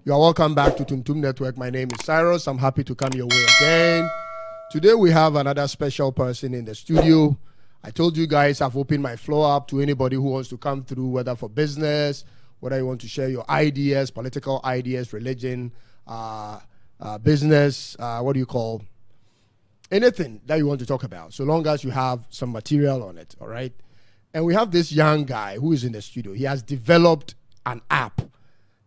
You are welcome back to Tumtum Network. My name is Cyrus. I'm happy to come your way again. Today we have another special person in the studio. I told you guys I've opened my floor up to anybody who wants to come through, whether for business, whether you want to share your ideas, political ideas, religion, business, anything that you want to talk about, so long as you have some material on it, all right? And we have this young guy who is in the studio. He has developed an app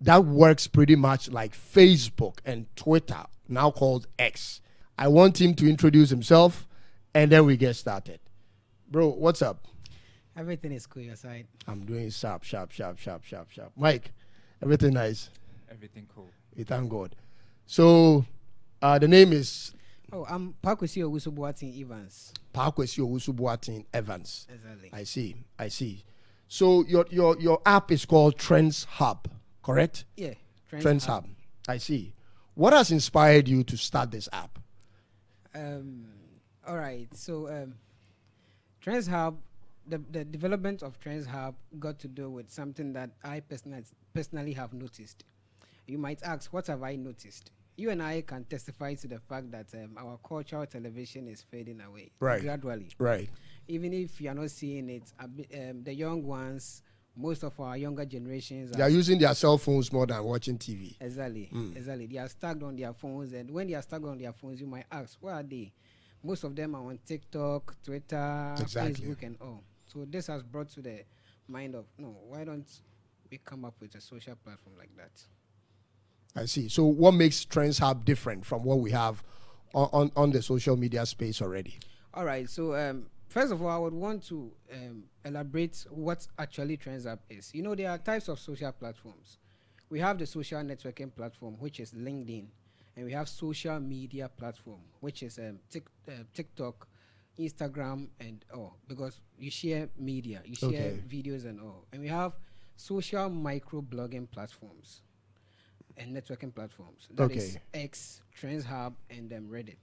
that works pretty much like Facebook and Twitter, now called X. I want him to introduce himself, and then we get started. Bro, what's up? Everything is cool your side. I'm doing sharp. Mike, everything nice? Everything cool. We thank God. So, the name is... Oh, I'm Pakwesi Owusu Evans. Pakwesi Owusu Evans. Exactly. I see. So, your app is called Trends Hub, correct? Yeah. Trends Hub. I see. What has inspired you to start this app? All right. So, Trends Hub, the development of Trends Hub got to do with something that I personally have noticed. You might ask, what have I noticed? You and I can testify to the fact that our cultural television is fading away gradually. Right. Even if you are not seeing it, the young ones, most of our younger generations they are using their cell phones more than watching TV. Exactly. They are stuck on their phones, and when they are stuck on their phones, you might ask, where are they? Most of them are on TikTok, Twitter, Facebook, and all. So this has brought to the mind of, no, why don't we come up with a social platform like that? I see. So what makes Trends Hub different from what we have on the social media space already? All right. So first of all, I would want to elaborate what actually Trends Hub is. You know, there are types of social platforms. We have the social networking platform, which is LinkedIn, and we have social media platform, which is TikTok, Instagram, and all, because you share media, you share videos and all. And we have social micro-blogging platforms and networking platforms. That is X, Trends Hub, and Reddit.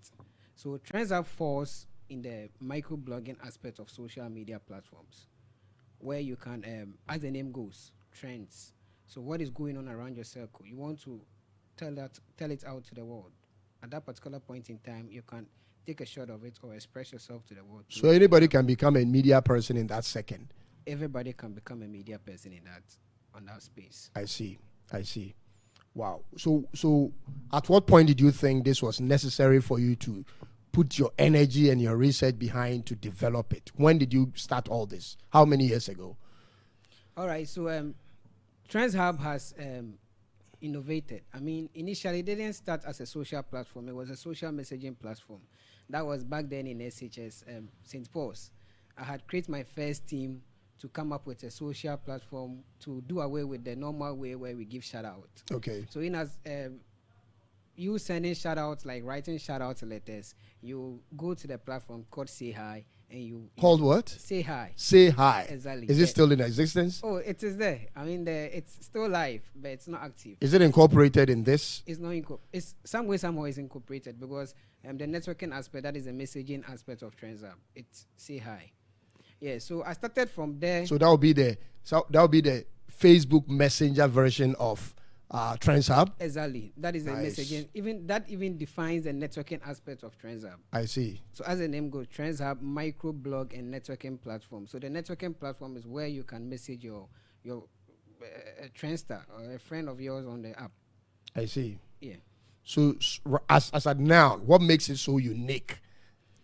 So Trends Hub falls in the micro-blogging aspect of social media platforms, where you can, as the name goes, trends. So what is going on around your circle? You want to tell it out to the world. At that particular point in time, you can take a shot of it or express yourself to the world. So anybody can become a media person in that second? Everybody can become a media person on that space. I see. Wow. So at what point did you think this was necessary for you to put your energy and your research behind to develop it? When did you start all this? How many years ago? All right. So Trends Hub has innovated. I mean, initially, it didn't start as a social platform. It was a social messaging platform. That was back then in SHS, St. Paul's. I had created my first team to come up with a social platform to do away with the normal way where we give shout-out. Okay. So in as you sending shout-outs, like writing shout-out letters, you go to the platform called Say Hi, and you... Called what? Say Hi. Say Hi. Exactly. Is it still in existence? Oh, it is there. I mean, it's still live, but it's not active. Is it incorporated in this? It's not it's some way, somehow it's incorporated, because the networking aspect, that is the messaging aspect of Trends Hub. It's Say Hi. Yeah, so I started from there. So that would be the Facebook Messenger version of Trends Hub. Exactly, that is the messaging. Even defines the networking aspect of Trends Hub. I see. So as the name goes, Trends Hub, micro blog and networking platform. So the networking platform is where you can message your a trendster or a friend of yours on the app. I see. Yeah. So as a noun, what makes it so unique?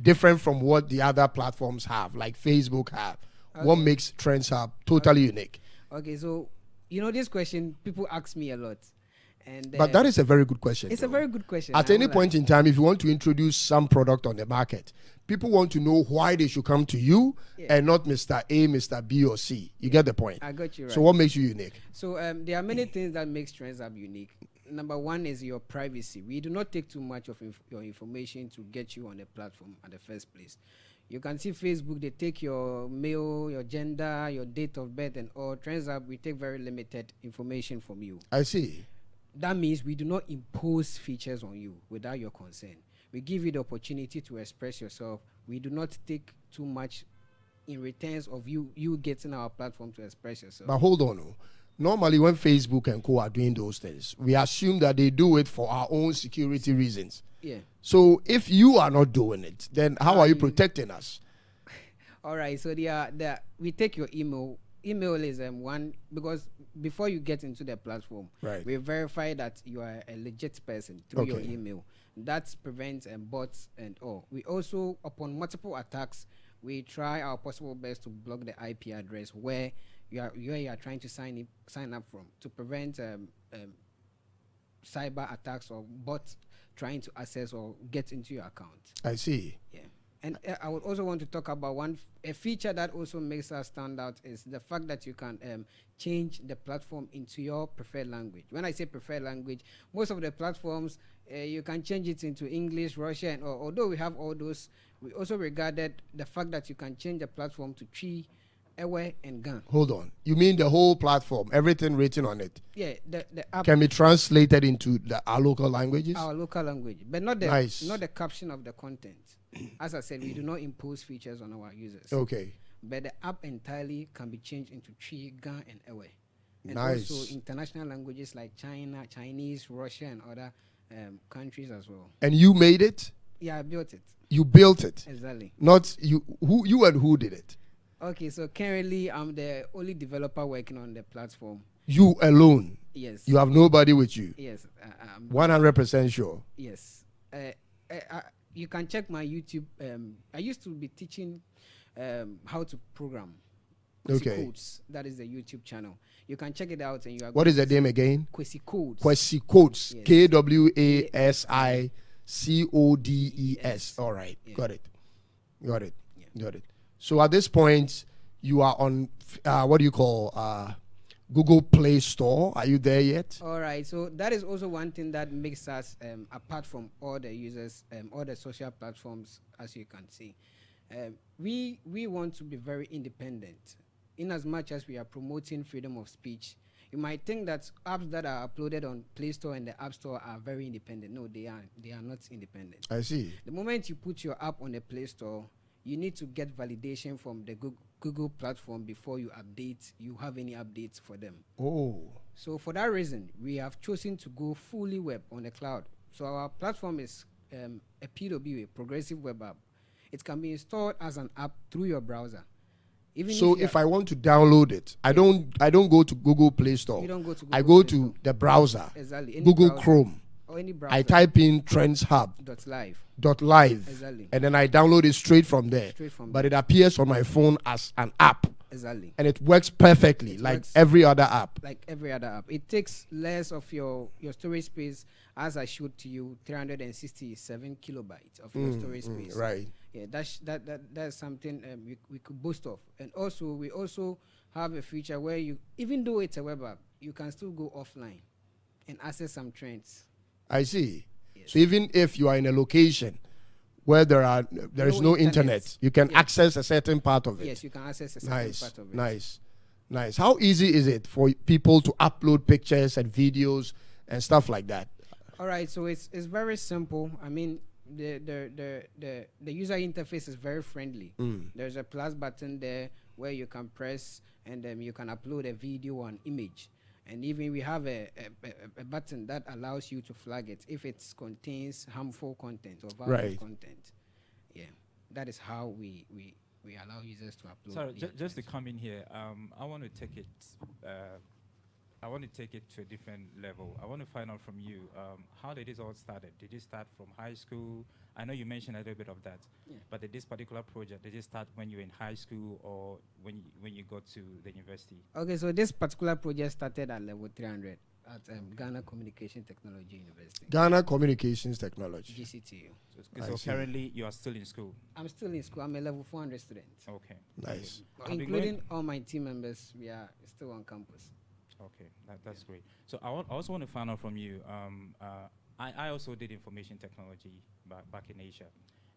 Different from what the other platforms have, like Facebook have. Okay. What makes Trends Hub totally unique? Okay, so this question people ask me a lot, but that is a very good question. It's a very good question. At any point in time, if you want to introduce some product on the market, people want to know why they should come to you and not Mr. A, Mr. B, or C. You get the point? I got you right. So what makes you unique? So there are many things that makes Trends Hub unique. Number one is your privacy. We do not take too much of your information to get you on the platform at the first place. You can see Facebook, they take your mail, your gender, your date of birth, and all. Trends Hub, we take very limited information from you. I see. That means we do not impose features on you without your consent. We give you the opportunity to express yourself. We do not take too much in returns of you getting our platform to express yourself. But hold on. Normally, when Facebook and co are doing those things, we assume that they do it for our own security reasons. Yeah. So if you are not doing it, then how are you protecting us? All right. So we take your email. Email is one, because before you get into the platform, Right. we verify that you are a legit person through your email. That prevents bots and all. We also, upon multiple attacks, we try our possible best to block the IP address where you are trying to sign up from, to prevent cyber attacks or bots trying to access or get into your account. I see. Yeah. And I would also want to talk about a feature that also makes us stand out is the fact that you can change the platform into your preferred language. When I say preferred language, most of the platforms, you can change it into English, Russian, or although we have all those, we also regarded the fact that you can change the platform to Twi, Ewe, and Gan. Hold on. You mean the whole platform, everything written on it? Yeah, the app can be translated into our local languages? Our local language, but not the caption of the content. As I said, we do not impose features on our users. Okay. But the app entirely can be changed into Twi, Gan, and Ewe. And also international languages like China, Chinese, Russia, and other countries as well. And you made it? Yeah, I built it. You built it? Exactly. Not you. You and who did it? Okay, so currently I'm the only developer working on the platform. You alone? Yes. You have nobody with you? Yes. 100% sure? Yes. You can check my YouTube. I used to be teaching how to program. Okay. Codes. That is the YouTube channel. You can check it out, and you are. What is the name again? Kwesi Codes. Kwesi Codes. Yes. KWASICODES. All right. Yeah. Got it. Yeah. Got it. So at this point, you are on what do you call Google Play Store? Are you there yet? All right. So that is also one thing that makes us apart from all the users, all the social platforms, as you can see. We want to be very independent. In as much as we are promoting freedom of speech, you might think that apps that are uploaded on Play Store and the App Store are very independent. No, they are not independent. I see. The moment you put your app on the Play Store, you need to get validation from the Google platform before you have any updates for them. Oh. So for that reason, we have chosen to go fully web on the cloud. So our platform is a PWA, progressive web app. It can be installed as an app through your browser. If I want to download it, I don't go to Google Play Store. You don't go to Google I go Play to Store. the browser. Exactly. Google Chrome. Or any browser. I type in TrendsHub.live. Exactly. And then I download it straight from there. But it appears on my phone as an app. Exactly. And it works perfectly, every other app. Like every other app. It takes less of your storage space, as I showed to you, 367 kilobytes of your storage space. Right. Yeah, that's something we could boast of. And also, we also have a feature where even though it's a web app, you can still go offline and access some trends. I see. Yes. So even if you are in a location where there is no internet, you can access a certain part of it. Yes, you can access a certain part of it. Nice. How easy is it for people to upload pictures and videos and stuff like that? All right, so it's very simple. I mean, the user interface is very friendly. There's a plus button there where you can press, and you can upload a video or an image. And even we have a button that allows you to flag it if it contains harmful content or violent content. Yeah, that is how we allow users to upload. Sorry, just to come in here, I want to take it. I want to take it to a different level. I want to find out from you, how did this all started? Did it start from high school? I know you mentioned a little bit of that, but did this particular project, did it start when you were in high school or when you got to the university? Okay, so this particular project started at level 300 at Ghana Communication Technology University. Ghana Communications Technology. GCTU. So currently you are still in school? I'm still in school. I'm a level 400 student. Okay. Nice. Including all my team members, we are still on campus. Okay, that's great. So I also want to find out from you. I also did information technology back in Asia,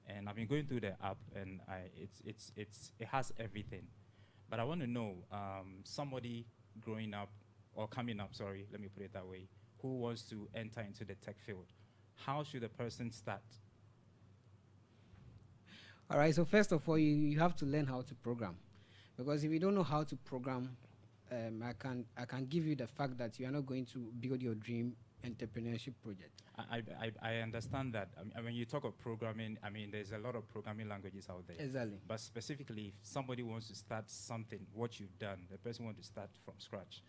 and I've been going through the app, and it has everything. But I want to know, somebody growing up or coming up, sorry, let me put it that way, who wants to enter into the tech field, how should a person start? All right. So first of all, you have to learn how to program, because if you don't know how to program, I can give you the fact that you are not going to build your dream entrepreneurship project. I understand that. I mean, you talk of programming. I mean, there's a lot of programming languages out there. Exactly. But specifically, if somebody wants to start something, what you've done, the person wants to start from scratch,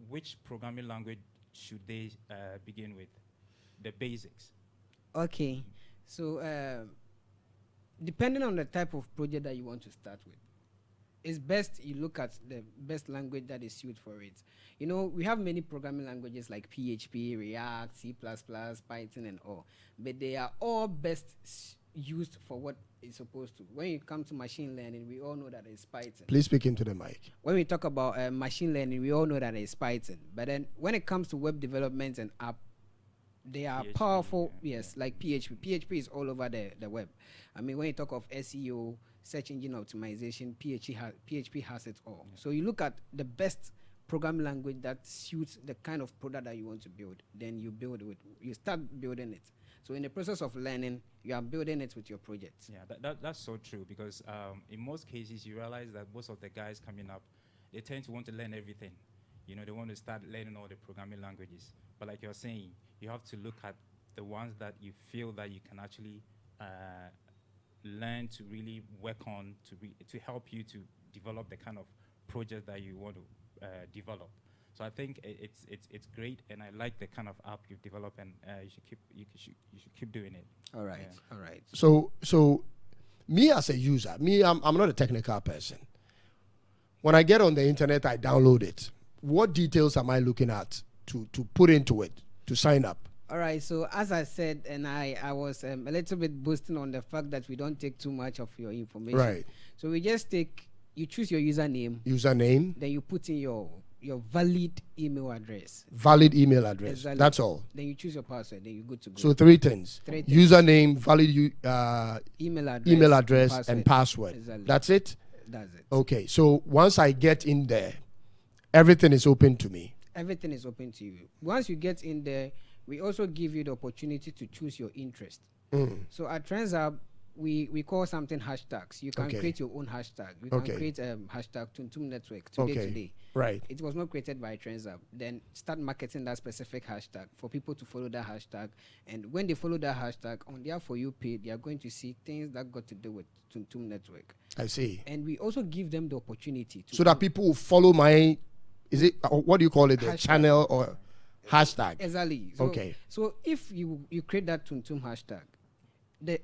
which programming language should they begin with? The basics. Okay. So, depending on the type of project that you want to start with, it's best you look at the best language that is suited for it. You know, we have many programming languages like PHP, React, C++, Python, and all, but they are all best used for what it's supposed to. When it comes to machine learning, we all know that it's Python. Please speak into the mic. When we talk about machine learning, we all know that it's Python. But then when it comes to web development and app, they are PHP, powerful. yeah, Yes, like PHP. PHP is all over the web. I mean, when you talk of SEO, search engine optimization, PHP has it all. So you look at the best programming language that suits the kind of product that you want to build, then you build it. You start building it. So in the process of learning, you are building it with your projects. Yeah, that's so true, because in most cases you realize that most of the guys coming up, they tend to want to learn everything. You know, they want to start learning all the programming languages. But like you're saying, you have to look at the ones that you feel that you can actually learn to really work on to help you to develop the kind of project that you want to develop. So I think it's great, and I like the kind of app you've developed, and you should keep doing it. All right, Yeah. all right. So me as a user, I'm not a technical person. When I get on the internet, I download it. What details am I looking at to put into it, to sign up? All right, so as I said, and I was a little bit boasting on the fact that we don't take too much of your information. Right. So we just you choose your username, Username, then you put in your valid email address. valid email address. Exactly. That's all. Then you choose your password, then you're good to go. So three things. Username, valid email address, and password. Exactly. That's it? That's it. Okay, so once I get in there, everything is open to me. Everything is open to you. Once you get in there, we also give you the opportunity to choose your interest. So at TrendsHub, we call something hashtags. You can create your own hashtag. You can create hashtag Tuntum Network today. Right. It was not created by TrendsHub. Then start marketing that specific hashtag for people to follow that hashtag. And when they follow that hashtag on their For You page, they are going to see things that got to do with Tuntum Network. I see. And we also give them the opportunity to so that people will follow my, is it, what do you call it, the Hashtag. channel or hashtag? Exactly. So if you create that Tuntum hashtag,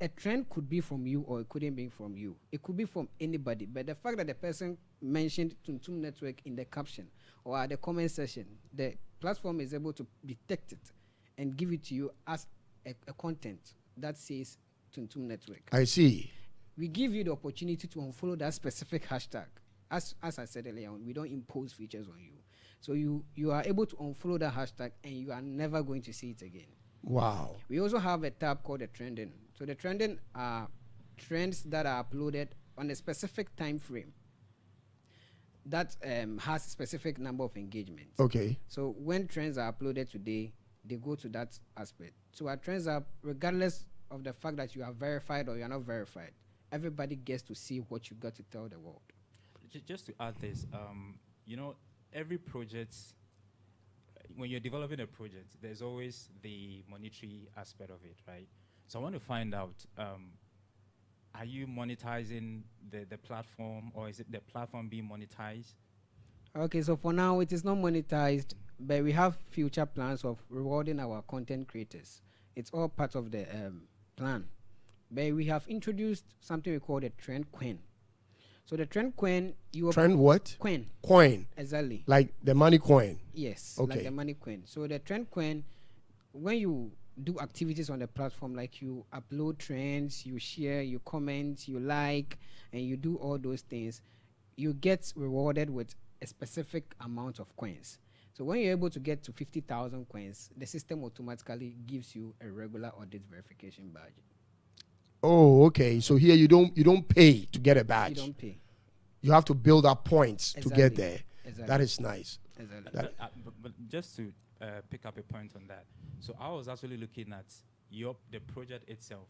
a trend could be from you or it couldn't be from you. It could be from anybody. But the fact that the person mentioned Tuntum Network in the caption or at the comment section, the platform is able to detect it and give it to you as a content that says Tuntum Network. I see. We give you the opportunity to unfollow that specific hashtag. As I said earlier on, we don't impose features on you. So you are able to unfollow that hashtag and you are never going to see it again. Wow. We also have a tab called the trending. So the trending are trends that are uploaded on a specific time frame that has a specific number of engagements. Okay. So when trends are uploaded today, they go to that aspect. So our trends are, regardless of the fact that you are verified or you are not verified, everybody gets to see what you got to tell the world. Just to add this, you know, every project, when you're developing a project, there's always the monetary aspect of it, right? So I want to find out, are you monetizing the platform, or is it the platform being monetized? Okay, so for now, it is not monetized, but we have future plans of rewarding our content creators. It's all part of the plan. But we have introduced something we call the Trend Coin. So the Trend Coin, Trend what? Coin. Coin. Exactly. Like the money coin. Yes. Okay. Like the money coin. So the Trend Coin, when you do activities on the platform, like you upload trends, you share, you comment, you like, and you do all those things, you get rewarded with a specific amount of coins. So when you're able to get to 50,000 coins, the system automatically gives you a regular audit verification badge. Oh, okay. So here you don't pay to get a badge. You don't pay. You have to build up points to get there. Exactly. That is nice. Exactly. But just to pick up a point on that, so I was actually looking at the project itself.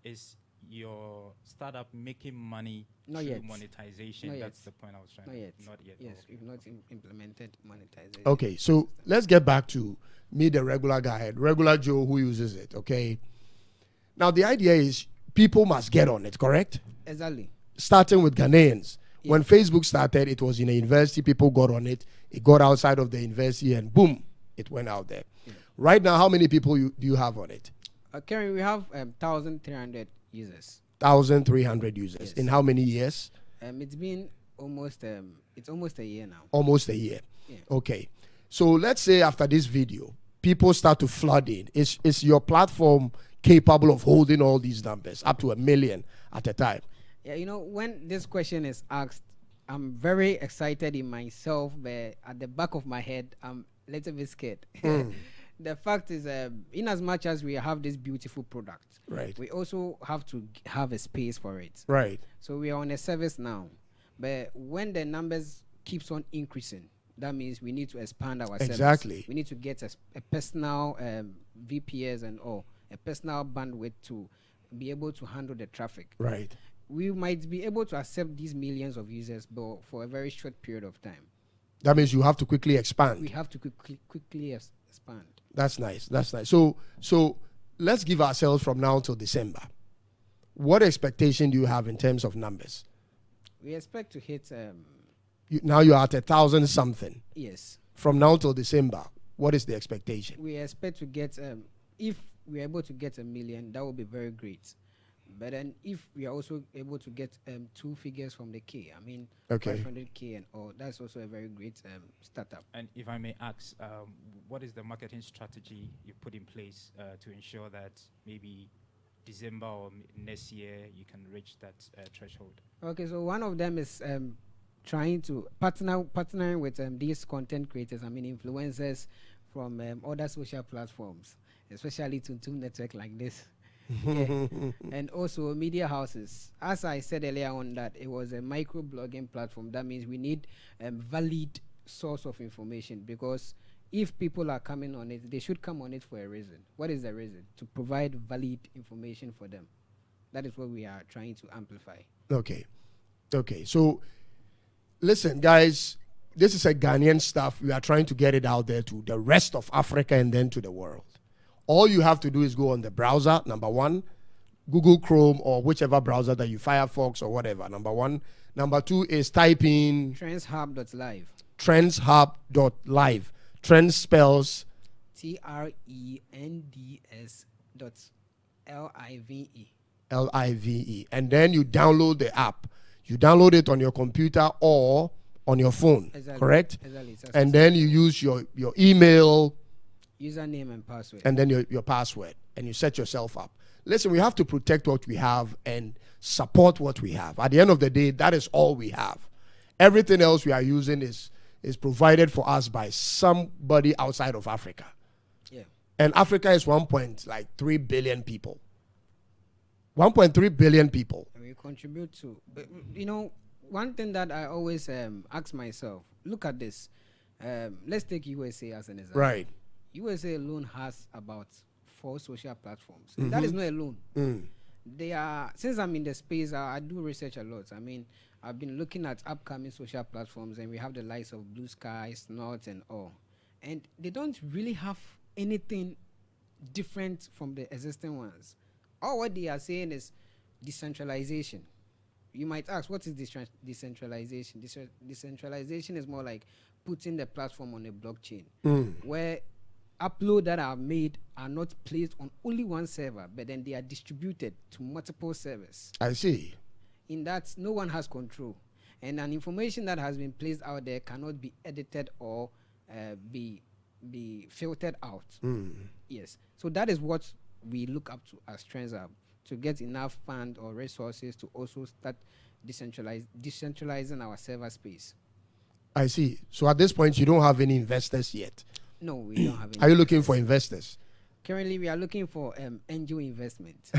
Is your startup making money Not through yet. monetization? Not That's yet. the point I was trying Not to. yet. Not yet. Yes, Okay. we've not implemented monetization. Okay, so let's get back to me, the regular guy, regular Joe who uses it. Okay. Now the idea is people must get on it, correct? Exactly. Starting with Ghanaians. Yeah. When Facebook started, it was in a university. People got on it. It got outside of the university, and boom, it went out there. Yeah. Right now, how many people do you have on it? Currently, we have 1,300 users. 1,300 users. Yes. In how many years? It's been almost it's almost a year now. Almost a year. Yeah. Okay. So let's say after this video, people start to flood in. Is your platform capable of holding all these numbers up to 1 million at a time? Yeah, you know, when this question is asked, I'm very excited in myself, but at the back of my head, I'm a little bit scared. The fact is, in as much as we have this beautiful product, Right. we also have to have a space for it. Right. So we are on a service now, but when the numbers keeps on increasing, that means we need to expand our service. Exactly. We need to get a personal VPS and all, a personal bandwidth to be able to handle the traffic. Right. We might be able to accept these millions of users, but for a very short period of time. That means you have to quickly expand. We have to quickly expand. That's nice. That's nice. So let's give ourselves from now till December. What expectation do you have in terms of numbers? We expect to hit Now you're at 1,000 something. yes. From now till December, what is the expectation? We expect to get if we're able to get 1 million, that would be very great. But then if we are also able to get 2 figures from the K, I mean Okay. 500K and all, that's also a very great startup. And if I may ask, what is the marketing strategy you put in place to ensure that maybe December or next year you can reach that threshold? Okay, so one of them is trying to partnering with these content creators, I mean influencers from other social platforms, especially to network like this. Yeah. And also media houses. As I said earlier on, that it was a micro blogging platform. That means we need valid source of information, because if people are coming on it, they should come on it for a reason. What is the reason? To provide valid information for them. That is what we are trying to amplify. Okay. Okay. So listen, guys, this is a Ghanaian stuff. We are trying to get it out there to the rest of Africa and then to the world. All you have to do is go on the browser, number one, Google Chrome or whichever browser that you, Firefox or whatever, number one. Number two is type in TrendsHub.live. TrendsHub.live. Trends spells TRENDS.LIVE. LIVE. And then you download the app. You download it on your computer or on your phone, Exactly. correct? Exactly. And then you use your email, username and password. and then your password, and you set yourself up. Listen, we have to protect what we have and support what we have. At the end of the day, that is all we have. Everything else we are using is provided for us by somebody outside of Africa. Yeah. And Africa is 1.3 billion people. 1.3 billion people. And we contribute to, but, you know, one thing that I always ask myself, look at this. Let's take USA as an example. Right. USA alone has about 4 social platforms. And that is not alone. They are, since I'm in the space, I do research a lot. I mean, I've been looking at upcoming social platforms, and we have the likes of Blue Sky, Snort, and all. And they don't really have anything different from the existing ones. All what they are saying is decentralization. You might ask, what is decentralization? Decentralization is more like putting the platform on a blockchain, where upload that are made are not placed on only one server, but then they are distributed to multiple servers. I see. In that, no one has control, and an information that has been placed out there cannot be edited or be filtered out. Yes, so that is what we look up to as TrendsHub, to get enough fund or resources to also start decentralizing our server space. I see. So at this point, you don't have any investors yet. No, we don't have any. Are you looking for investors? Currently, we are looking for angel investment.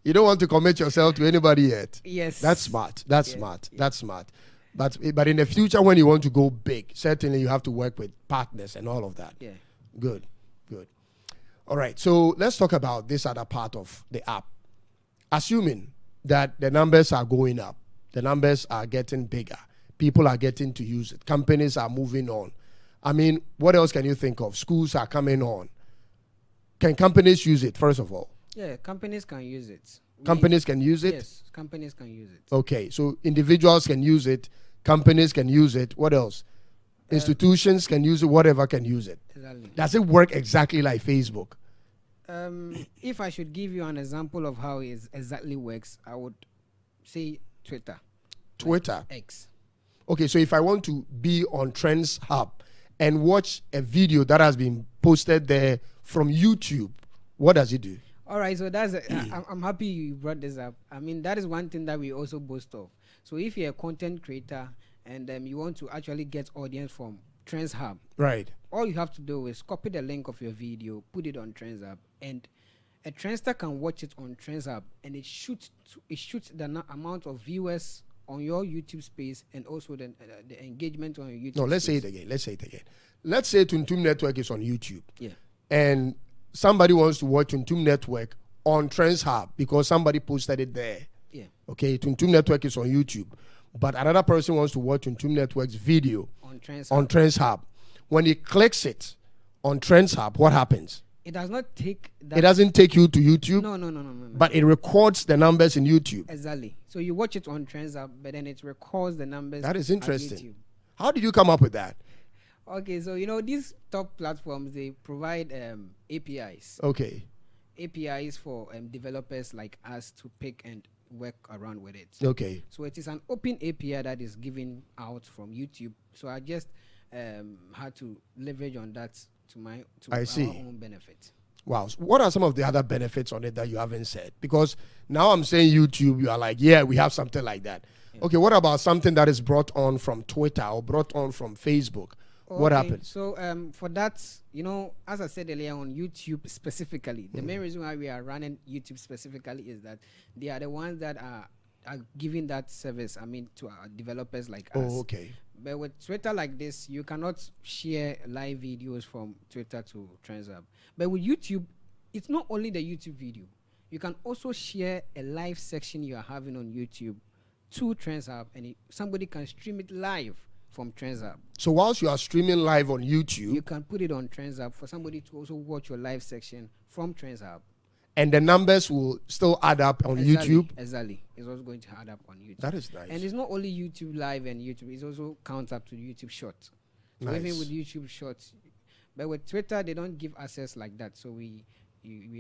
You don't want to commit yourself to anybody yet. Yes. That's smart. That's Yes, smart. yes. That's smart. But in the future, when you want to go big, certainly you have to work with partners and all of that. Yeah. Good. Good. All right. So let's talk about this other part of the app. assuming that the numbers are going up, the numbers are getting bigger, people are getting to use it, companies are moving on. I mean, what else can you think of? Schools are coming on. Can companies use it, first of all? Yeah, companies can use it. Companies can use it? Yes, companies can use it. Okay, so individuals can use it, companies can use it. What else? Institutions can use it, whatever can use it. Exactly. Does it work exactly like Facebook? If I should give you an example of how it exactly works, I would say Twitter. Twitter? Like X. Okay, so if I want to be on Trends Hub and watch a video that has been posted there from YouTube, what does it do? All right, so that's I'm happy you brought this up. I mean, that is one thing that we also boast of. So if you're a content creator and you want to actually get audience from Trends Hub, Right. all you have to do is copy the link of your video, put it on Trends Hub, and a Trendster can watch it on Trends Hub, and it shoots the amount of viewers on your YouTube space and also the engagement on your YouTube. No, let's say it again. Let's say Tuntum Network is on YouTube. Yeah. And somebody wants to watch Tuntum Network on Trends Hub because somebody posted it there. Yeah. Okay, Tuntum Network is on YouTube, but another person wants to watch Tuntum Network's video On Trends on Hub. Trends Hub. When he clicks it on Trends Hub, what happens? It does not take that. It doesn't take you to YouTube, No. but it records the numbers in YouTube. Exactly. So you watch it on Trends Hub, but then it records the numbers. That is at interesting. YouTube. How did you come up with that? Okay, so these top platforms, they provide APIs. Okay, APIs for developers like us to pick and work around with it. okay. So it is an open API that is given out from YouTube. So I just had to leverage on that to I our see. own benefit. Wow. So what are some of the other benefits on it that you haven't said? Because now I'm saying YouTube, you are like, yeah, we have something like that. Yeah. Okay, what about something that is brought on from Twitter or brought on from Facebook? What Okay, happens? So for that, as I said earlier, on YouTube specifically, the main reason why we are running YouTube specifically is that they are the ones that are giving that service, to our developers like us. Oh, okay. But with Twitter like this, you cannot share live videos from Twitter to TrendsHub. But with YouTube, it's not only the YouTube video. You can also share a live section you are having on YouTube to TrendsHub, and somebody can stream it live from TrendsHub. So whilst you are streaming live on You YouTube can put it on TrendsHub for somebody to also watch your live section from TrendsHub. and the numbers will still add up on YouTube, Exactly. It's also going to add up on YouTube. that is nice. And it's not only YouTube Live and YouTube, it also counts up to YouTube Short. So Nice. even with YouTube Shorts, but with Twitter, they don't give access like that. So we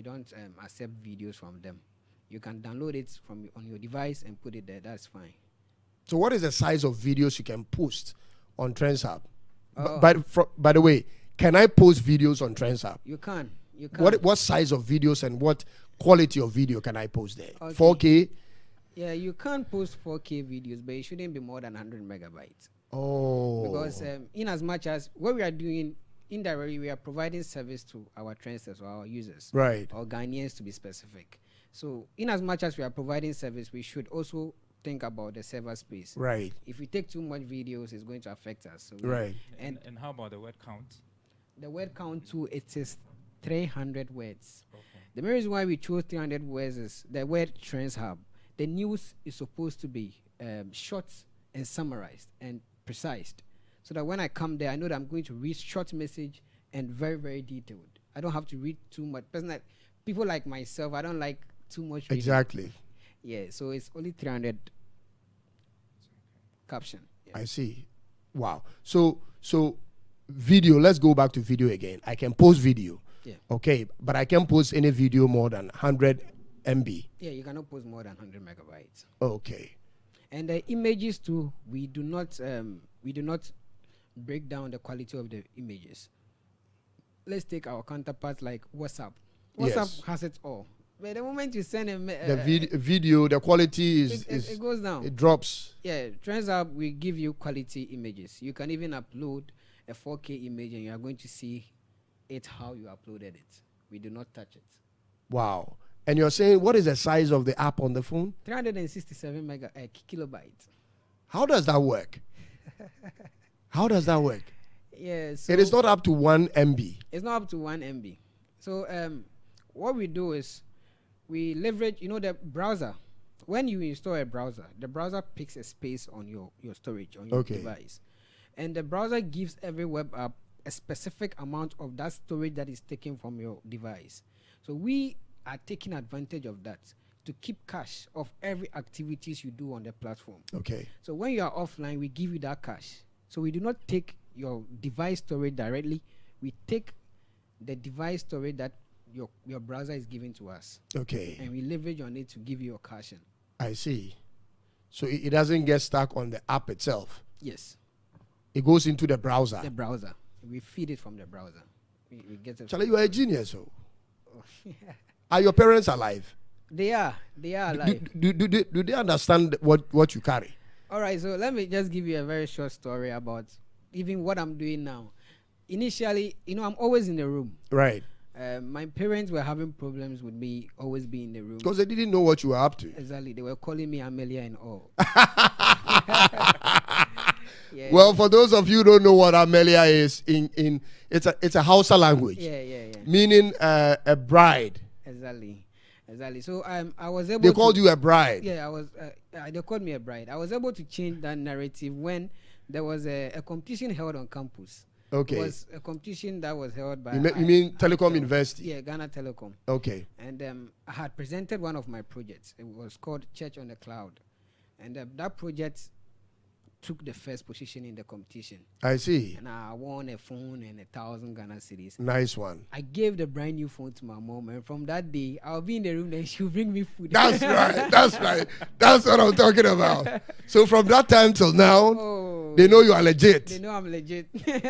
don't accept videos from them. You can download it on your device and put it there. That's fine. So what is the size of videos you can post on TrendsHub? Oh. By the way, can I post videos on TrendsHub? You can. What size of videos and what quality of video can I post there? Okay. 4K? Yeah, you can post 4K videos, but it shouldn't be more than 100 megabytes. Oh. Because in as much as what we are doing indirectly, we are providing service to our trendsters or our users, Right. or Ghanaians to be specific. So in as much as we are providing service, we should also think about the server space. Right. If we take too much videos, it's going to affect us. So Right. And how about the word count? the word count too, it is 300 words. Okay. The main reason why we chose 300 words is the word Trends Hub. The news is supposed to be short and summarized and precise, so that when I come there, I know that I'm going to read short message and very, very detailed. I don't have to read too much. Personally, people like myself, I don't like too much reading. Exactly. Yeah, so it's only 300 caption. Yeah. I see. Wow. So video, let's go back to video again. I can post video. Yeah. Okay, but I can post any video more than 100 MB. Yeah, you cannot post more than 100 megabytes. Okay. And the images too, we do not break down the quality of the images. Let's take our counterparts like WhatsApp. WhatsApp Yes. has it all. But the moment you send The video, the quality it goes down. it drops. Yeah, TrendsHub, we give you quality images. You can even upload a 4K image and you are going to see it how you uploaded it. We do not touch it. Wow. And you're saying what is the size of the app on the phone? 367 kilobytes. How does that work? How does that work? Yeah, so It is not up to 1 MB. it's not up to 1 MB. So what we do is we leverage, the browser. When you install a browser, the browser picks a space on your storage on your device, and the browser gives every web app a specific amount of that storage that is taken from your device. So we are taking advantage of that to keep cache of every activities you do on the platform. Okay. So when you are offline, we give you that cache. So we do not take your device storage directly. We take the device storage that your browser is giving to us. Okay. And we leverage on it to give you your caching. I see. So it doesn't get stuck on the app itself. Yes. It goes into the browser. The browser. We feed it from the browser. We get it. Charlie, you are a genius. Oh. Are your parents alive? They are alive. Do they understand what you carry? All right, so let me just give you a very short story about even what I'm doing now. Initially, I'm always in the room. Right. My parents were having problems with me always being in the room. Because they didn't know what you were up to. Exactly. They were calling me Amelia and all. Yeah. Well, for those of you who don't know what Amelia is, it's a Hausa language. Yeah. Meaning a bride. Exactly. So I was able. They called you a bride. Yeah, I was. They called me a bride. I was able to change that narrative when there was a competition held on campus. Okay. It was a competition that was held by. You mean Telecom University? Yeah, Ghana Telecom. Okay. And I had presented one of my projects. It was called Church on the Cloud, and that project took the first position in the competition. I see. And I won a phone and 1,000 Ghana cedis. Nice one. I gave the brand new phone to my mom, and from that day, I'll be in the room and she'll bring me food. That's right. That's what I'm talking about. So from that time till now, they know you are legit. They know I'm legit.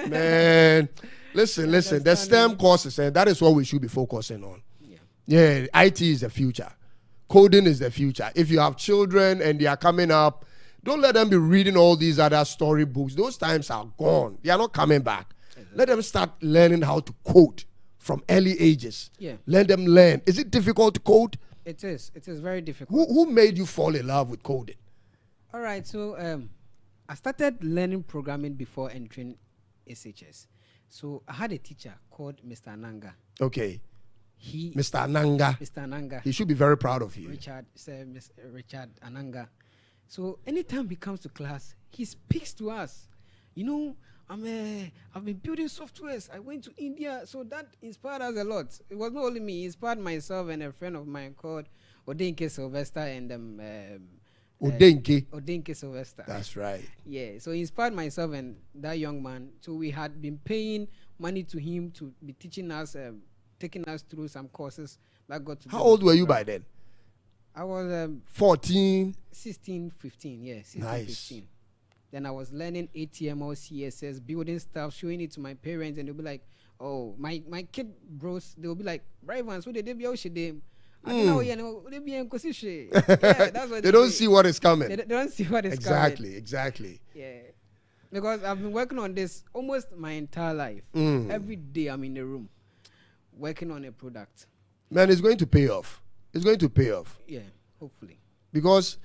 Man, listen. The STEM courses, and that is what we should be focusing on. Yeah, IT is the future. Coding is the future. If you have children and they are coming up, don't let them be reading all these other storybooks. Those times are gone. They are not coming back. Exactly. Let them start learning how to code from early ages. Yeah. Let them learn. Is it difficult to code? It is. It is very difficult. Who made you fall in love with coding? All right. So I started learning programming before entering SHS. So I had a teacher called Mr. Ananga. Okay. Mr. Ananga. He should be very proud of you. Richard Ananga. So anytime he comes to class, he speaks to us. I've been building softwares. I went to India, so that inspired us a lot. It was not only me; it inspired myself and a friend of mine called Odenke Sylvester and Odenke Sylvester. That's right. Yeah. So he inspired myself and that young man. So we had been paying money to him to be teaching us, taking us through some courses that got to. How old were you by then? I was 14, 16, 15, yeah, 16, nice. 15. Then I was learning HTML, CSS, building stuff, showing it to my parents, and they'll be like, "Oh, my kid bros," they'll be like, "Brave so they be out them." I don't know, they be in position. Yeah, that's what they don't see what is coming. They don't see what is coming. Exactly. Yeah, because I've been working on this almost my entire life. Every day I'm in the room working on a product. Man, it's going to pay off. It's going to pay off. Yeah, hopefully. Because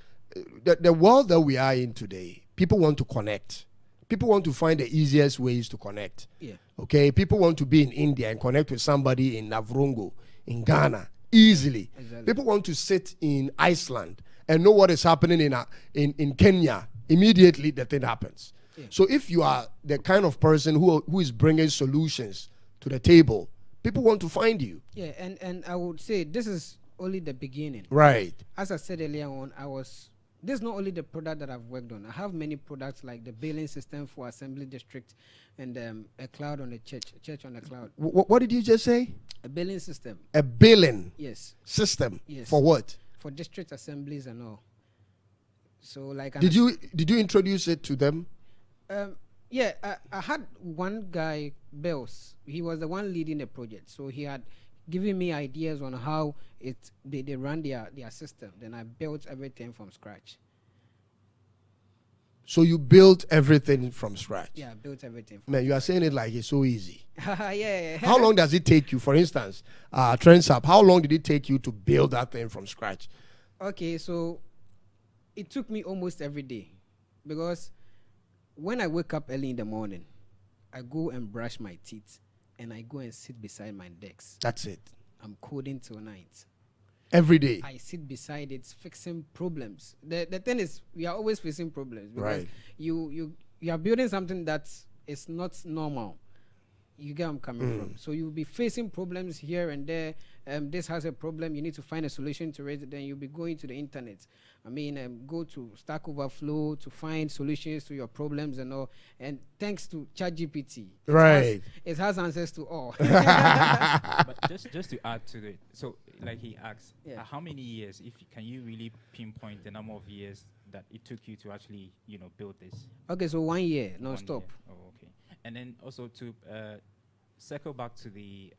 the world that we are in today, people want to connect. People want to find the easiest ways to connect. Yeah. Okay? People want to be in India and connect with somebody in Navrongo, in Ghana, easily. Exactly. People want to sit in Iceland and know what is happening in Kenya. Immediately, the thing happens. Yeah. So if you are the kind of person who is bringing solutions to the table, people want to find you. Yeah, and I would say this is only the beginning. Right. As I said earlier on, this is not only the product that I've worked on. I have many products like the billing system for Assembly District and a cloud on the church on the cloud. What did you just say? A billing system. A billing system? Yes. For what? For district assemblies and all. So like. Did you introduce it to them? Yeah, I had one guy, Bells. He was the one leading the project. So he had given me ideas on how they run their system. Then I built everything from scratch. So you built everything from scratch? Yeah, I built everything from Man, you are saying it like it's so easy. Yeah. How long does it take you? For instance, TrendsHub, how long did it take you to build that thing from scratch? Okay, so it took me almost every day. Because when I wake up early in the morning, I go and brush my teeth and I go and sit beside my desk. That's it. I'm coding till night. every day. I sit beside it, fixing problems. The thing is, we are always facing problems because Right. you are building something that is not normal. You get where I'm coming from. So you'll be facing problems here and there. This has a problem. You need to find a solution to it. Then you'll be going to the internet. I mean, go to Stack Overflow to find solutions to your problems and all. And thanks to ChatGPT, Right. it has answers to all. But just to add to it, so like he asked, Yeah. how many years? If can you really pinpoint the number of years that it took you to actually build this? Okay, so 1 year, no 1 stop. year. Oh, okay. And then also to circle back to the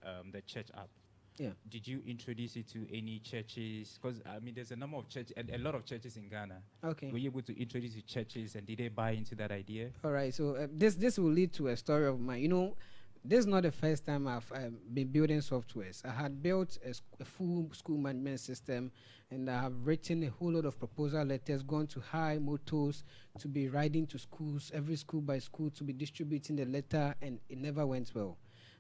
church app. Yeah. Did you introduce it to any churches? Because I mean, there's a number of churches, and a lot of churches in Ghana. Okay. Were you able to introduce to churches, and did they buy into that idea? All right. So this will lead to a story of mine. This is not the first time I've been building softwares. I had built a full school management system, and I have written a whole lot of proposal letters, gone to high motors to be writing to schools, every school by school, to be distributing the letter, and it never went well.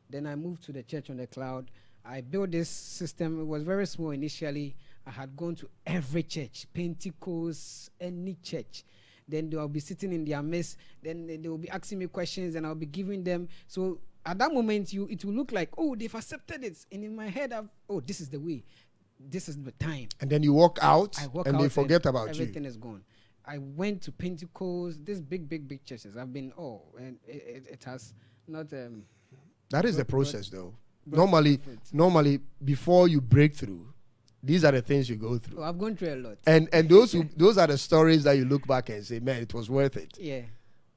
Then I moved to the church on the cloud. I built this system. It was very small initially. I had gone to every church, Pentecost, any church. Then they'll be sitting in their midst. Then they will be asking me questions, and I'll be giving them. So at that moment, it will look like, oh, they've accepted it. And in my head, this is the way. This is the time. And then you walk out, I walk and out they forget about everything you. is gone. I went to Pentecost, these big churches. I've been, and it has not... That is the But- process, though. but- Normally, before you break through, these are the things you go through. Oh, I've gone through a lot. And those are the stories that you look back and say, man, it was worth it. Yeah.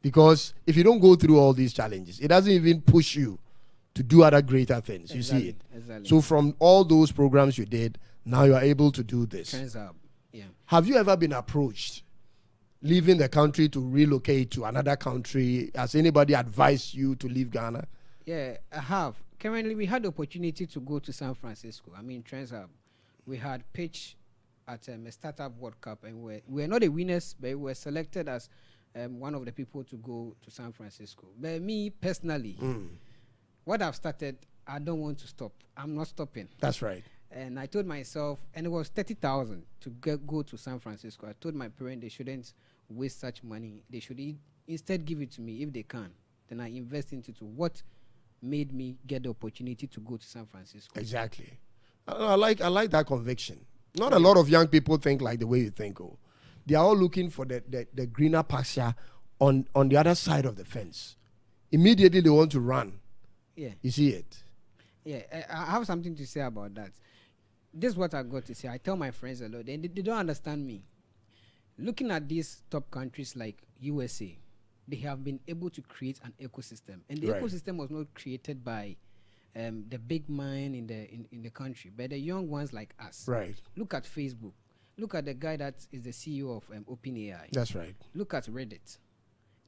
Because if you don't go through all these challenges, it doesn't even push you to do other greater things. You see it. Exactly. So from all those programs you did, now you are able to do this. TrendsHub. Yeah. Have you ever been approached leaving the country to relocate to another country? Has anybody advised you to leave Ghana? Yeah, I have. Currently, we had the opportunity to go to San Francisco. I mean, TrendsHub. We had pitched at a startup World Cup, and we were not the winners, but we were selected as one of the people to go to San Francisco. But me personally, what I've started, I don't want to stop. I'm not stopping. That's right. And I told myself, and it was 30,000 to go to San Francisco. I told my parents they shouldn't waste such money. They should instead give it to me if they can. Then I invest into what made me get the opportunity to go to San Francisco. Exactly. I like that conviction. Not a lot of young people think like the way you think. Oh, they are all looking for the greener pasture on the other side of the fence. Immediately they want to run. Yeah. You see it. Yeah, I have something to say about that. This is what I got to say. I tell my friends a lot. They don't understand me. Looking at these top countries like USA, they have been able to create an ecosystem. And the Right. ecosystem was not created by the big man in the country, but the young ones like us. Right. Look at Facebook. Look at the guy that is the CEO of OpenAI. That's right. Look at Reddit.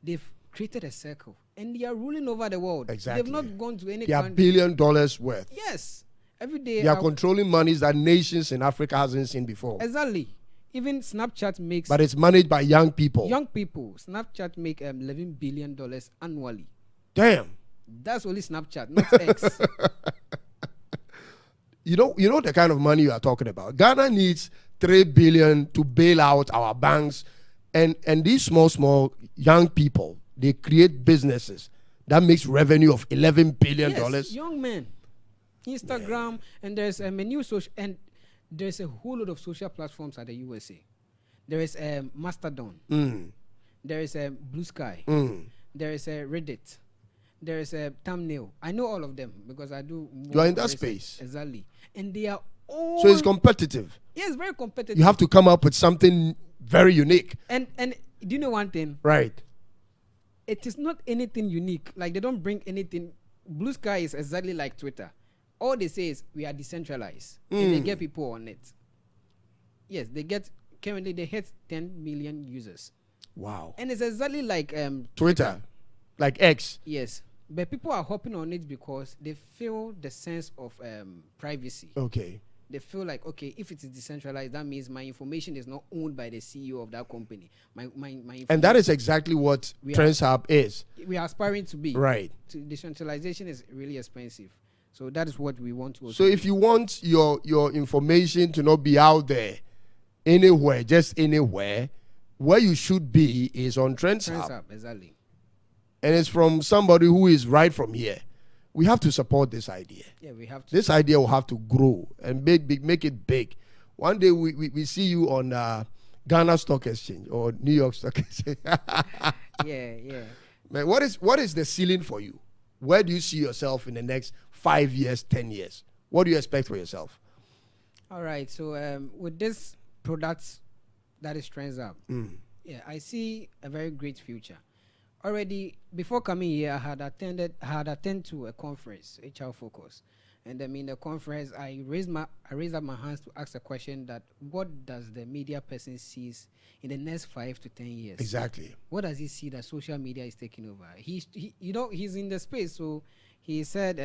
They've created a circle, and they are ruling over the world. Exactly. They've not gone to any They are country. $1 billion worth. Yes. Every day. They are controlling monies that nations in Africa hasn't seen before. Exactly. Even Snapchat makes But it's managed by young people. young people. Snapchat make $11 billion annually. Damn. That's only Snapchat, not X. You know the kind of money you are talking about. Ghana needs $3 billion to bail out our banks, and these small young people, they create businesses that makes revenue of $11 billion. Yes, young men. Instagram, and there's a new social, and there's a whole lot of social platforms at the USA. There is Mastodon. There is Blue Sky. There is Reddit. There is a Thumbnail. I know all of them because I do. You are in that research. space. Exactly, and they are all. So it's competitive. Yes, very competitive. You have to come up with something very unique. And do you know one thing? Right. It is not anything unique. Like they don't bring anything. Blue Sky is exactly like Twitter. All they say is we are decentralized, and they get people on it. Yes, currently they hit 10 million users, Wow. and it's exactly like Twitter, like X. Yes, but people are hopping on it because they feel the sense of privacy. Okay. They feel like, okay, if it is decentralized, that means my information is not owned by the CEO of that company. My And that is exactly what We TrendsHub is. we are aspiring to be. Right. Decentralization is really expensive. So that is what we want to also So if you want your information to not be out there anywhere, just anywhere, where you should be is on TrendsHub. Exactly. And it's from somebody who is right from here. We have to support this idea. Yeah, we have to. This idea will have to grow and make it big. One day we see you on Ghana Stock Exchange or New York Stock Exchange. Yeah. Man, what is the ceiling for you? Where do you see yourself in the next 5 years, 10 years? What do you expect for yourself? All right. So with this product that is TrendsHub, yeah, I see a very great future. Already before coming here, I had attended to a conference, HR Focus, and in the conference, I raised up my hands to ask a question that what does the media person sees in the next 5 to 10 years? Exactly. What does he see that social media is taking over? He's in the space, so he said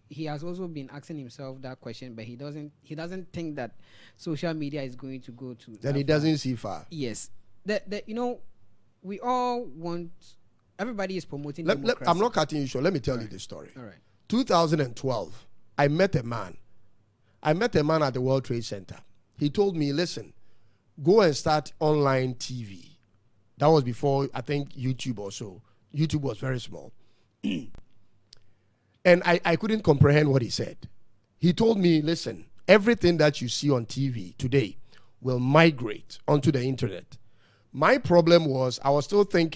he has also been asking himself that question, but he doesn't think that social media is going to go to. Then he doesn't see far. Yes, we all want. Everybody is promoting democracy. I'm not cutting you short. Let me tell you this story. All right. 2012, I met a man at the World Trade Center. He told me, listen, go and start online TV. That was before, I think, YouTube or so. YouTube was very small. And I couldn't comprehend what he said. He told me, listen, everything that you see on TV today will migrate onto the internet. My problem was, I was still saying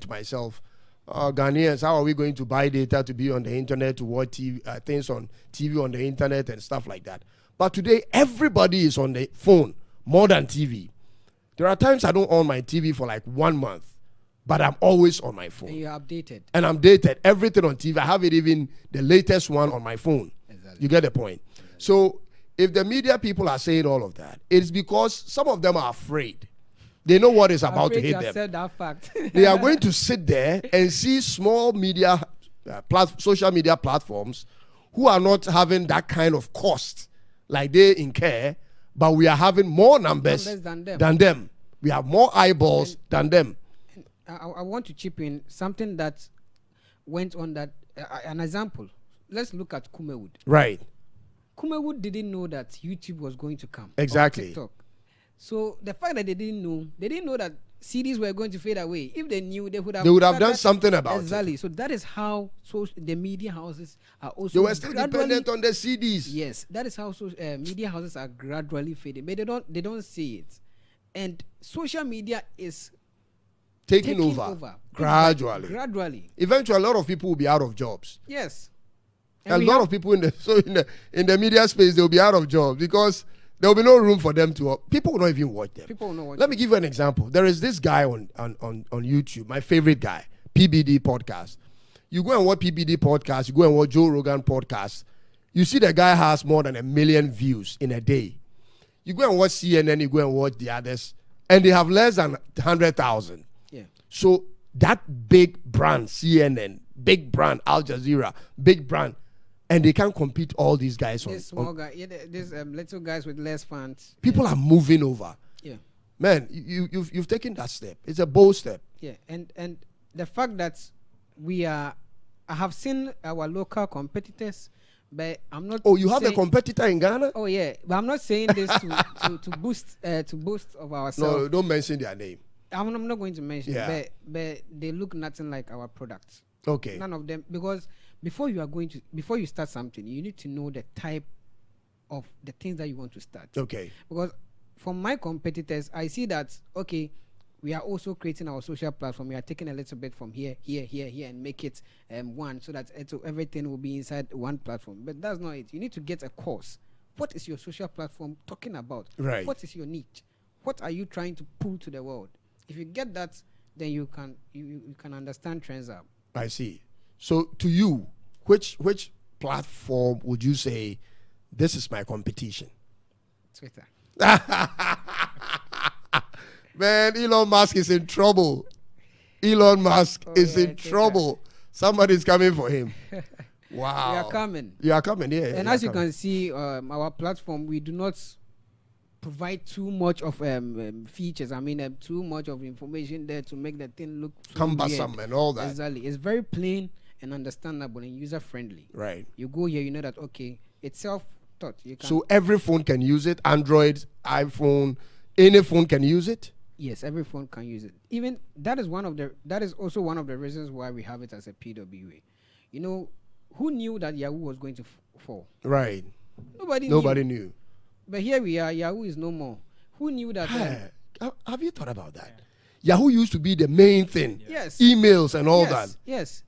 to myself, Ghanaians, how are we going to buy data to be on the internet, to watch TV, things on TV on the internet and stuff like that? But today, everybody is on the phone more than TV. There are times I don't on my TV for like 1 month, but I'm always on my phone. And you're updated. And I'm dated. Everything on TV. I have it, even the latest one on my phone. Exactly. You get the point? Exactly. So if the media people are saying all of that, it's because some of them are afraid. They know what is about to hit them. Said that fact. They are going to sit there and see small media, social media platforms who are not having that kind of cost like they incur, but we are having more numbers than them. We have more eyeballs than them. I want to chip in something that went on that, an example. Let's look at Kumewood. Right. Kumewood didn't know that YouTube was going to come. Exactly. TikTok. So the fact that they didn't know that CDs were going to fade away. If they knew, they would have done something about exactly. it. So that is how the media houses are also. They were still dependent on the CDs. Yes, that is how media houses are gradually fading, but they don't see it, and social media is taking over gradually. Eventually, a lot of people will be out of jobs. Yes, and a lot of people in the media space, they'll be out of jobs because there will be no room for them to. People will not even watch them. People will not watch. Let me give you an example. There is this guy on YouTube, my favorite guy, PBD podcast. You go and watch PBD podcast. You go and watch Joe Rogan podcast. You see the guy has more than 1 million views in a day. You go and watch CNN. You go and watch the others, and they have less than 100,000. Yeah. So that big brand, CNN, big brand, Al Jazeera, big brand. And they can't compete all these guys. This small guy, these little guys with less fans. People are moving over. Yeah, man, you've taken that step. It's a bold step. Yeah, and the fact that I have seen our local competitors, but I'm not. Oh, you have a competitor in Ghana? Oh yeah, but I'm not saying this to boost of ourselves. No, don't mention their name. I'm not going to mention. Yeah. But they look nothing like our products. Okay. None of them, because before you start something, you need to know the type of the things that you want to start. Okay. Because from my competitors, I see that, okay, we are also creating our social platform. We are taking a little bit from here, and make it one, so that everything will be inside one platform. But that's not it. You need to get a course. What is your social platform talking about? Right. What is your niche? What are you trying to pull to the world? If you get that, then you can understand TrendsHub. I see. So to you, which platform would you say this is my competition? Twitter. Man, Elon Musk is in trouble. Elon Musk is in trouble. Somebody's coming for him. Wow. We are coming. You are coming, yeah. And as you can see, our platform, we do not provide too much of features. I mean, too much of information there to make the thing look so cumbersome weird. and all that. Exactly. It's very plain and understandable and user friendly. Right. You go here, you know that okay, it's self-taught. You can So every phone can use it. Android, iPhone, any phone can use it. yes, every phone can use it. Even that is also one of the reasons why we have it as a PWA. You know, who knew that Yahoo was going to fall? Right. Nobody Nobody knew. knew. But here we are. Yahoo is no more. Who knew that? Have you thought about that? Yahoo used to be the main thing. Yes. Emails and all yes, that. Yes.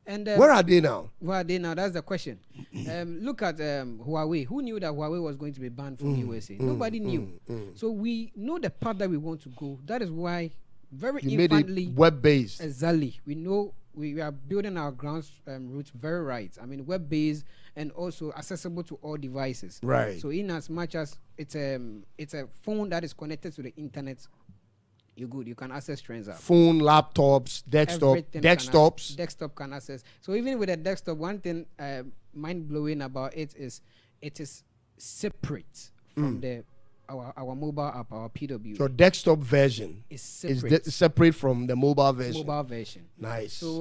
And Where are they now? where are they now? That's the question. Look at Huawei. Who knew that Huawei was going to be banned from USA? Nobody knew. So we know the path that we want to go. That is why very You made infantly it web-based. exactly. We know we are building our ground roots very right. I mean, web-based and also accessible to all devices. Right. So in as much as it's a phone that is connected to the internet, you're good. You can access TrendsHub. Phone, laptops, Desktop can access. So even with a desktop, one thing mind-blowing about it is separate from our mobile app, our PW. Your desktop version is is separate. separate from the mobile version. Mobile version. Nice. So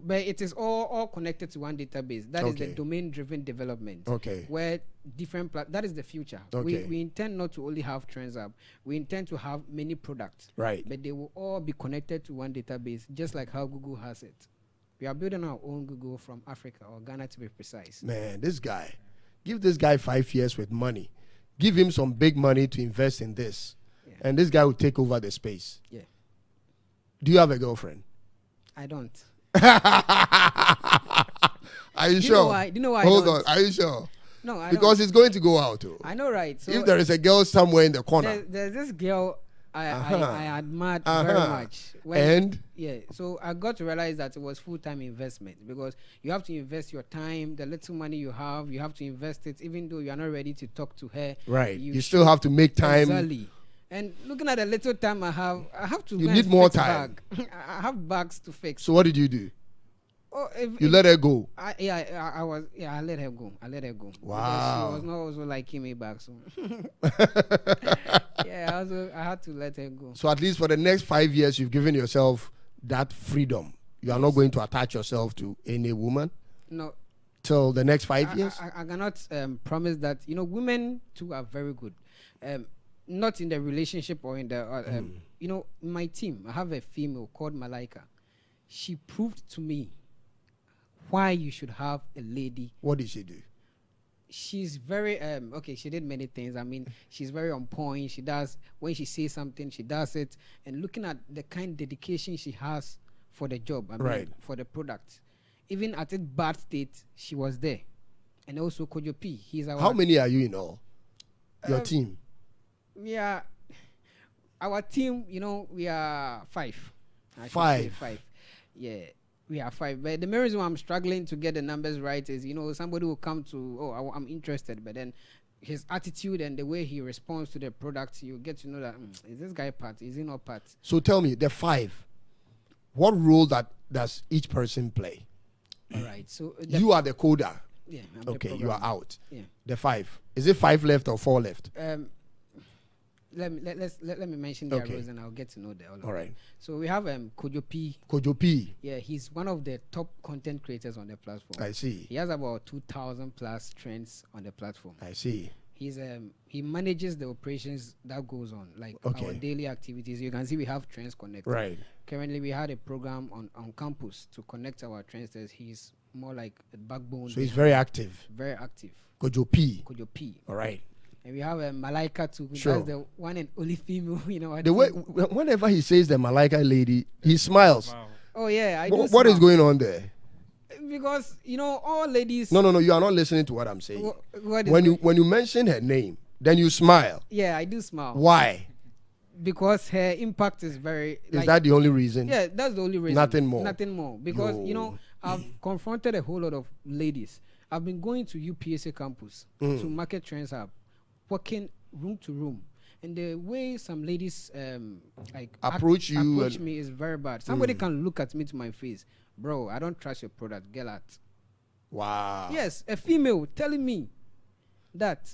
but it is all connected to one database. That is the Okay. domain-driven development. Okay. Where different that is the future. Okay. We intend not to only have TrendsHub. We intend to have many products. Right. But they will all be connected to one database, just like how Google has it. We are building our own Google from Africa, or Ghana to be precise. Man, this guy, give this guy 5 years with money. Give him some big money to invest in this. Yeah. And this guy will take over the space. Yeah. Do you have a girlfriend? I don't. Are you Do sure? you know why? Do you know why? Hold I don't? on. Are you sure? No, I Because don't. it's going to go out. Oh. I know, right? So If there is a girl somewhere in the corner. there's this girl I admired Uh-huh. very much. And Yeah, so I got to realize that it was full-time investment because you have to invest your time, the little money you have to invest it, even though you are not ready to talk to her. right, you should- still have to make time. Exactly. And looking at the little time I have to. You go need and more fix time. bag. I have bags to fix. So what did you do? Oh, You let her go. I let her go. I let her go. Because Wow. she was not also liking me back. So yeah, I had to let her go. So at least for the next 5 years, you've given yourself that freedom. You are not going to attach yourself to any woman No, till the next 5 years. I cannot promise that. You know, women too are very good. Not in the relationship or in the. You know, my team. I have a female called Malaika. She proved to me why you should have a lady. What did she do? She's very okay. She did many things. I mean, she's very on point. She does when she says something, she does it. And looking at the kind of dedication she has for the job, I mean, Right. for the product, even at its bad state, she was there. And also Kojo P. He's our. How many are you in all? Your team. Yeah, our team. You know, we are 5. I should say Five. 5. Yeah. We are 5, but the main reason why I'm struggling to get the numbers right is, you know, somebody will come to, I'm interested, but then his attitude and the way he responds to the product, you get to know that, is this guy part? Is he not part? So tell me, the 5, what role does each person play? All right, so You are the coder. yeah, I'm the Okay, you are programmer. out. Yeah. The 5. Is it 5 left or 4 left? Let me mention their Okay. roles and I'll get to know them. All right. So we have Kojo P. Kojo P. Yeah, he's one of the top content creators on the platform. I see. He has about 2,000 plus trends on the platform. I see. He's he manages the operations that goes on, like Okay. our daily activities. You can see we have Trends Connect. Right. Currently, we had a program on campus to connect our trendsters. He's more like a backbone. So he's very active. very active. Kojo P. Kojo P. All right. And we have Malaika too. Sure. That's the one and only female. You know. The way whenever he says the Malaika lady, he smiles. Wow. Oh yeah, I do. What is smile. going on there? Because you know all ladies. No. You are not listening to what I'm saying. What is When you mention her name, then you smile. yeah, I do smile. Why? Because her impact is very. Is that the only reason? Yeah, that's the only reason. Nothing more. Nothing more. Because, you know, Yo. I've confronted a whole lot of ladies. I've been going to UPSA campus to market TrendsHub, working room to room. And the way some ladies Approach you approach and- me is very bad. Somebody can look at me to my face. Bro, I don't trust your product. Get out. Wow. Yes, a female telling me that,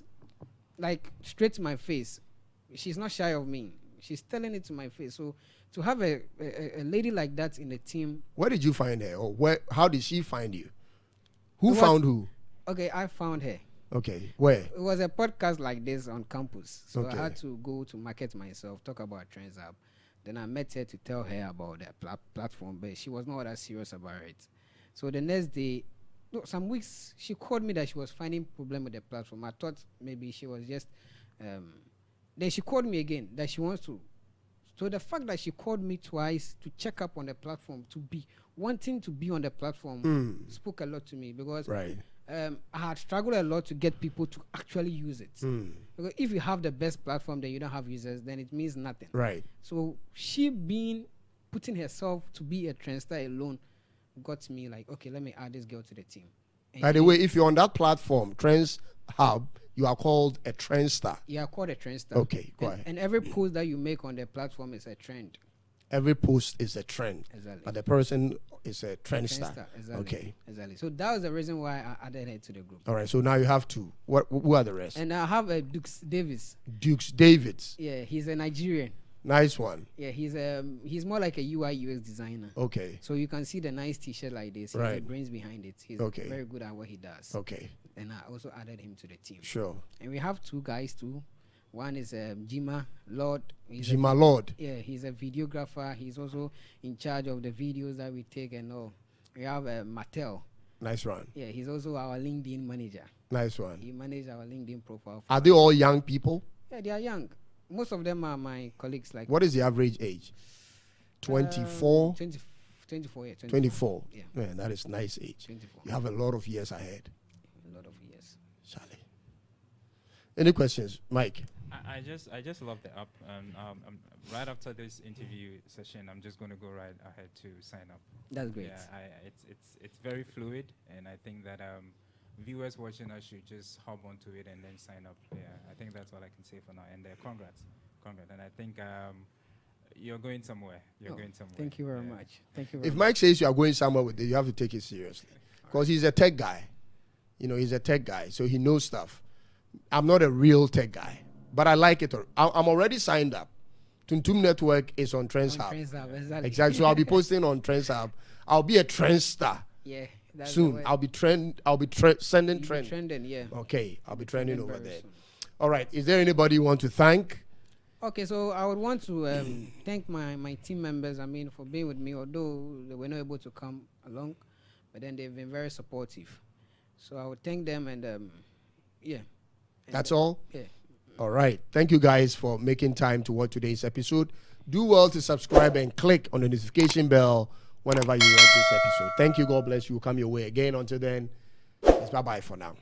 like, straight to my face. She's not shy of me. She's telling it to my face. So to have a lady like that in the team. Where did you find her? Or where? How did she find you? Who It was- found who? Okay, I found her. Okay, where? It was a podcast like this on campus. So Okay. I had to go to market myself, talk about TrendsHub. Then I met her to tell her about the platform, but she was not that serious about it. So the next day, no, some weeks, she called me that she was finding problem with the platform. I thought maybe she was just. Then she called me again that she wants to. So the fact that she called me twice to check up on the platform, to be wanting to be on the platform, spoke a lot to me because Right. I had struggled a lot to get people to actually use it. Because if you have the best platform, then you don't have users, then it means nothing. Right. So putting herself to be a trendster alone got me like, okay, let me add this girl to the team. And By the way, if you're on that platform, Trends Hub, you are called a trendster. you are called a trendster. Okay, go ahead. And every post that you make on the platform is a trend. Every post is a trend, Exactly. but the person is a trendster. Exactly. Okay. Exactly. So that was the reason why I added her to the group. All right. So now you have two. Who are the rest? And I have a Dukes Davis. Dukes Davids. Yeah, he's a Nigerian. Nice one. Yeah, he's more like a UI UX designer. Okay. So you can see the nice T-shirt like this. He has the Right. brains behind it. He's Okay. very good at what he does. Okay. And I also added him to the team. Sure. And we have two guys too. One is Jima Lord. Jima Lord. Yeah, he's a videographer. He's also in charge of the videos that we take and all. We have Mattel. Nice one. Yeah, he's also our LinkedIn manager. Nice one. He manages our LinkedIn profile. Are they all young people? Yeah, they are young. Most of them are my colleagues. Like What is the average age? 24? 24, yeah. 24. Yeah. Man, that is nice age. 24. You have a lot of years ahead. A lot of years. Charlie. Any questions, Mike? I just love the app, and right after this interview session, I'm just going to go right ahead to sign up. That's great. Yeah, it's very fluid, and I think that viewers watching us should just hop onto it and then sign up. Yeah, I think that's all I can say for now. And congrats, and I think you're going somewhere. You're going somewhere. Thank you very much. Thank you very If much. Mike says you are going somewhere with it, you have to take it seriously. Because he's a tech guy. You know, he's a tech guy, so he knows stuff. I'm not a real tech guy, but I like it. I'm already signed up. Tuntum Network is on TrendsHub. TrendsHub, exactly. Exactly. So I'll be posting on TrendsHub. I'll be a trendster Yeah. That's the soon. way- I'll be sending You'll be trend. trending, yeah. Okay, I'll be trending over very there. soon. All right. Is there anybody you want to thank? Okay, so I would want to thank my team members, for being with me, although they were not able to come along, but then they've been very supportive. So I would thank them and, yeah. And, That's all? Yeah. All right. Thank you guys for making time to watch today's episode. Do well to subscribe and click on the notification bell whenever you watch this episode. Thank you. God bless you. We'll come your way again. Until then, it's bye-bye for now.